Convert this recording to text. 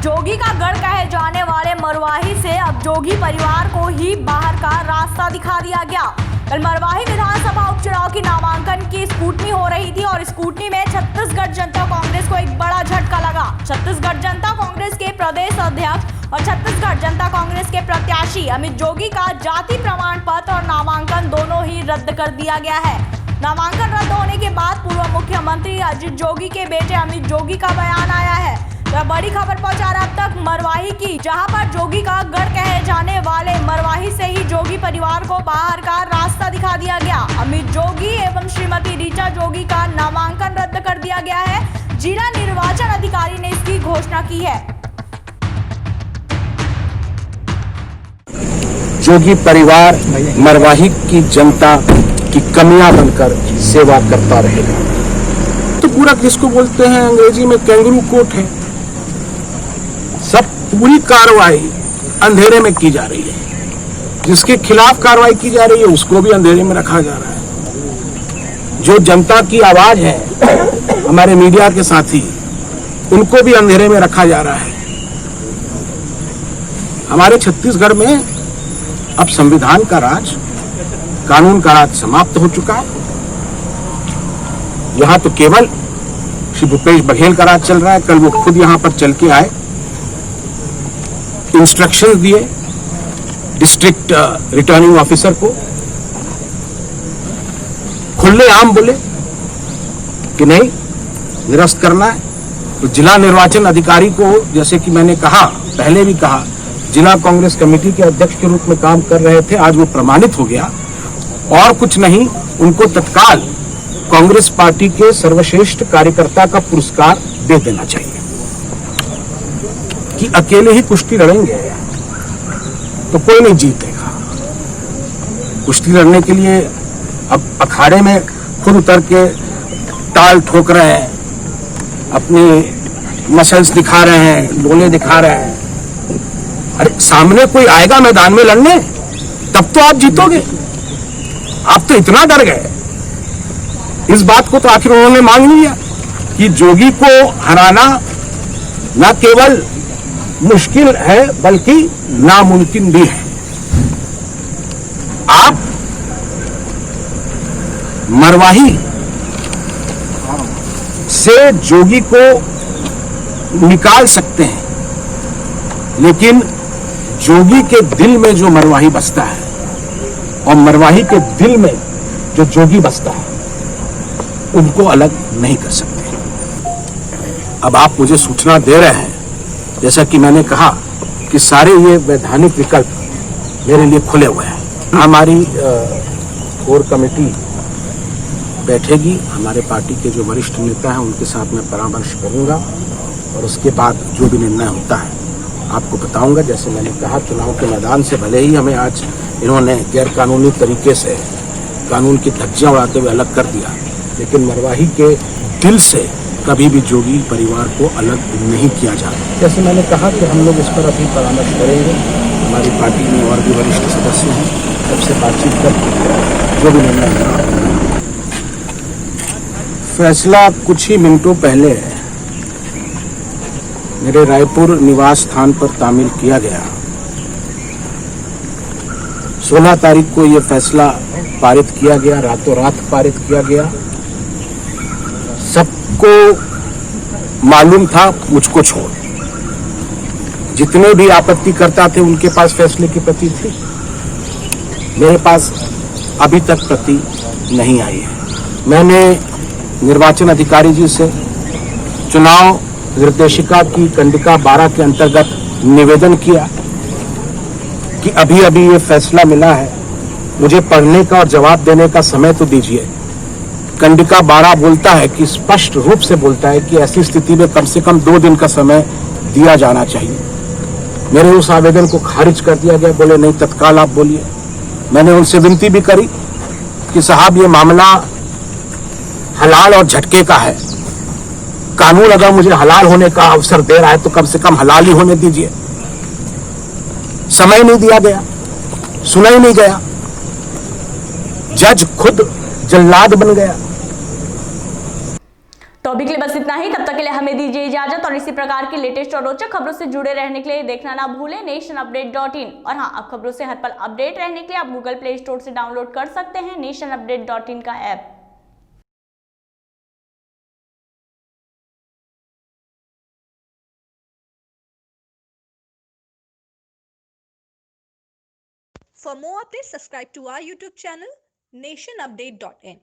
जोगी का गढ़ कहे जाने वाले मरवाही से अब जोगी परिवार को ही बाहर का रास्ता दिखा दिया गया। कल मरवाही विधानसभा उपचुनाव की नामांकन की स्कूटनी हो रही थी और स्कूटनी में छत्तीसगढ़ जनता कांग्रेस को एक बड़ा झटका लगा। छत्तीसगढ़ जनता कांग्रेस के प्रदेश अध्यक्ष और छत्तीसगढ़ जनता कांग्रेस के प्रत्याशी अमित जोगी का जाति प्रमाण पत्र और नामांकन दोनों ही रद्द कर दिया गया है। नामांकन रद्द होने के बाद पूर्व मुख्यमंत्री अजित जोगी के बेटे अमित जोगी का बयान आया है। तो बड़ी खबर पहुंचा रहा अब तक मरवाही की, जहां पर जोगी का गढ़ कहे जाने वाले मरवाही से ही जोगी परिवार को बाहर का रास्ता दिखा दिया गया। अमित जोगी एवं श्रीमती ऋचा जोगी का नामांकन रद्द कर दिया गया है। जिला निर्वाचन अधिकारी ने इसकी घोषणा की है। जोगी परिवार मरवाही की जनता की कमियां बनकर सेवा करता रहेगा। तो पूरा जिसको बोलते हैं अंग्रेजी में कैंगरू कोर्ट है, सब पूरी कार्रवाई अंधेरे में की जा रही है। जिसके खिलाफ कार्रवाई की जा रही है उसको भी अंधेरे में रखा जा रहा है। जो जनता की आवाज है, हमारे मीडिया के साथी, उनको भी अंधेरे में रखा जा रहा है। हमारे छत्तीसगढ़ में अब संविधान का राज, कानून का राज समाप्त हो चुका है। यहां तो केवल श्री भूपेश बघेल का राज चल रहा है। कल वो खुद यहां पर चल के आए, इंस्ट्रक्शंस दिए डिस्ट्रिक्ट रिटर्निंग ऑफिसर को, खुले आम बोले कि नहीं निरस्त करना है। तो जिला निर्वाचन अधिकारी को, जैसे कि मैंने कहा, पहले भी कहा, जिला कांग्रेस कमेटी के अध्यक्ष के रूप में काम कर रहे थे, आज वो प्रमाणित हो गया। और कुछ नहीं, उनको तत्काल कांग्रेस पार्टी के सर्वश्रेष्ठ कार्यकर्ता का पुरस्कार दे देना चाहिए। कि अकेले ही कुश्ती लड़ेंगे तो कोई नहीं जीतेगा। कुश्ती लड़ने के लिए अब अखाड़े में खुद उतर के ताल ठोक रहे हैं, अपनी मसल्स दिखा रहे हैं, डोले दिखा रहे हैं। अरे सामने कोई आएगा मैदान में लड़ने, तब तो आप जीतोगे। आप तो इतना डर गए। इस बात को तो आखिर उन्होंने मांग लिया कि जोगी को हराना न केवल मुश्किल है बल्कि नामुमकिन भी है। आप मरवाही से जोगी को निकाल सकते हैं, लेकिन जोगी के दिल में जो मरवाही बसता है और मरवाही के दिल में जो जोगी बसता है, उनको अलग नहीं कर सकते। अब आप मुझे सूचना दे रहे हैं, जैसा कि मैंने कहा कि सारे ये वैधानिक विकल्प मेरे लिए खुले हुए हैं। हमारी कोर कमेटी बैठेगी, हमारे पार्टी के जो वरिष्ठ नेता हैं उनके साथ मैं परामर्श करूंगा और उसके बाद जो भी निर्णय होता है आपको बताऊंगा। जैसे मैंने कहा, चुनाव के मैदान से भले ही हमें आज इन्होंने गैर कानूनी तरीके से कानून की धज्जियां उड़ाते हुए अलग कर दिया, लेकिन मरवाही के दिल से कभी भी जोगी परिवार को अलग नहीं किया जाता। जैसे मैंने कहा कि हम लोग इस पर अभी परामर्श करेंगे। हमारी पार्टी में और भी वरिष्ठ सदस्य हैं, सबसे बातचीत कर जो भी निर्णय लेना। फैसला कुछ ही मिनटों पहले मेरे रायपुर निवास स्थान पर तामील किया गया। 16 तारीख को यह फैसला पारित किया गया, रातों रात पारित किया गया। सबको मालूम था, मुझको छोड़। जितने भी आपत्ति करता थे उनके पास फैसले की प्रति थी, मेरे पास अभी तक प्रति नहीं आई है। मैंने निर्वाचन अधिकारी जी से चुनाव निर्देशिका की कंडिका 12 के अंतर्गत निवेदन किया कि अभी अभी ये फैसला मिला है, मुझे पढ़ने का और जवाब देने का समय तो दीजिए। कंडिका 12 बोलता है कि स्पष्ट रूप से बोलता है कि ऐसी स्थिति में कम से कम 2 दिन का समय दिया जाना चाहिए। मेरे उस आवेदन को खारिज कर दिया गया। बोले नहीं, तत्काल आप बोलिए। मैंने उनसे विनती भी करी कि साहब ये मामला हलाल और झटके का है, कानून अगर मुझे हलाल होने का अवसर दे रहा है तो कम से कम हलाल ही होने दीजिए। समय नहीं दिया गया, सुना ही नहीं गया। जज खुद जल्लाद बन गया। तो अभी के लिए बस इतना ही। तब तक के लिए हमें दीजिए इजाजत और इसी प्रकार की लेटेस्ट और रोचक खबरों से जुड़े रहने के लिए देखना ना भूलें nationupdate.in। और हाँ, अब खबरों से हर पल अपडेट रहने के लिए आप गूगल प्ले स्टोर से डाउनलोड कर सकते हैं nationupdate.in का app. For more updates, subscribe to our YouTube channel, nationupdate.in.